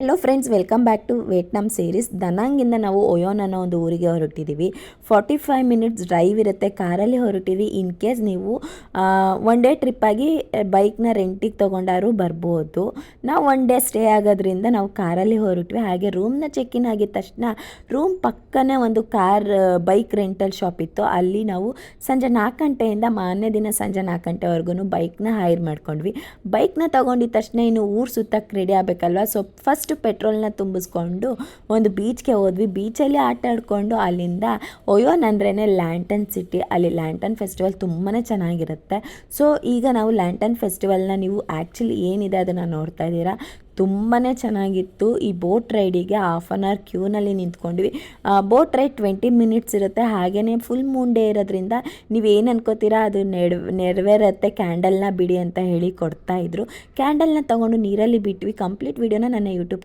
Hello friends, welcome back to Vietnam series. ದನಾಂಗಿಂದ ನಾವು ಒಯೋನ್ ಅನ್ನೋ ಒಂದು ಊರಿಗೆ ಹೊರಟಿದ್ದೀವಿ. 45 ಮಿನಿಟ್ಸ್ ಡ್ರೈವ್ ಇರುತ್ತೆ. ಕಾರಲ್ಲಿ ಹೊರಟಿವಿ. ಇನ್ ಕೇಸ್ ನೀವು ಒನ್ ಡೇ ಟ್ರಿಪ್ಪಾಗಿ ಬೈಕ್ನ ರೆಂಟಿಗೆ ತೊಗೊಂಡಾರು ಬರ್ಬೋದು. ನಾವು ಒನ್ ಡೇ ಸ್ಟೇ ಆಗೋದ್ರಿಂದ ನಾವು ಕಾರಲ್ಲಿ ಹೊರಟ್ವಿ. ಹಾಗೆ ರೂಮ್ನ ಚೆಕ್ ಇನ್ ಆಗಿದ ತಕ್ಷಣ ರೂಮ್ ಪಕ್ಕನೇ ಒಂದು ಬೈಕ್ ರೆಂಟಲ್ ಶಾಪ್ ಇತ್ತು. ಅಲ್ಲಿ ನಾವು ಸಂಜೆ 4 ಗಂಟೆಯಿಂದ ಮಾರನೇ ದಿನ ಸಂಜೆ 4 ಗಂಟೆವರೆಗೂ ಬೈಕ್ನ ಹೈರ್ ಮಾಡ್ಕೊಂಡ್ವಿ. ಬೈಕ್ನ ತೊಗೊಂಡಿದ ತಕ್ಷಣ ಇನ್ನು ಊರು ಸುತ್ತಕ್ಕೆ ರೆಡಿ ಆಗಬೇಕಲ್ವ. ಸೊ ಫಸ್ಟ್ ಪೆಟ್ರೋಲ್ನ ತುಂಬಿಸ್ಕೊಂಡು ಒಂದು ಬೀಚ್ಗೆ ಹೋದ್ವಿ. ಬೀಚಲ್ಲಿ ಆಟ ಆಡಿಕೊಂಡು ಅಲ್ಲಿಂದ ಒಯೋನ್ ಅಂದ್ರೇ ಲ್ಯಾಂಟನ್ ಸಿಟಿ. ಅಲ್ಲಿ ಲ್ಯಾಂಟನ್ ಫೆಸ್ಟಿವಲ್ ತುಂಬಾ ಚೆನ್ನಾಗಿರುತ್ತೆ. ಸೊ ಈಗ ನಾವು ಲ್ಯಾಂಟನ್ ಫೆಸ್ಟಿವಲ್ನ ನೀವು ಆ್ಯಕ್ಚುಲಿ ಏನಿದೆ ಅದನ್ನು ನೋಡ್ತಾ ಇದ್ದೀರಾ. ತುಂಬಾ ಚೆನ್ನಾಗಿತ್ತು. ಈ ಬೋಟ್ ರೈಡಿಗೆ 1/2 an hour ಕ್ಯೂನಲ್ಲಿ ನಿಂತ್ಕೊಂಡ್ವಿ. ಬೋಟ್ ರೈಡ್ 20 ಮಿನಿಟ್ಸ್ ಇರುತ್ತೆ. ಹಾಗೆಯೇ ಫುಲ್ ಮೂನ್ ಡೇ ಇರೋದ್ರಿಂದ ನೀವೇನು ಅನ್ಕೋತೀರಾ ಅದು ನೆರವೇರುತ್ತೆ. ಕ್ಯಾಂಡಲ್ನ ಬಿಡಿ ಅಂತ ಹೇಳಿ ಕೊಡ್ತಾಯಿದ್ರು. ಕ್ಯಾಂಡಲ್ನ ತೊಗೊಂಡು ನೀರಲ್ಲಿ ಬಿಟ್ವಿ. ಕಂಪ್ಲೀಟ್ ವಿಡಿಯೋನ ನನ್ನ ಯೂಟ್ಯೂಬ್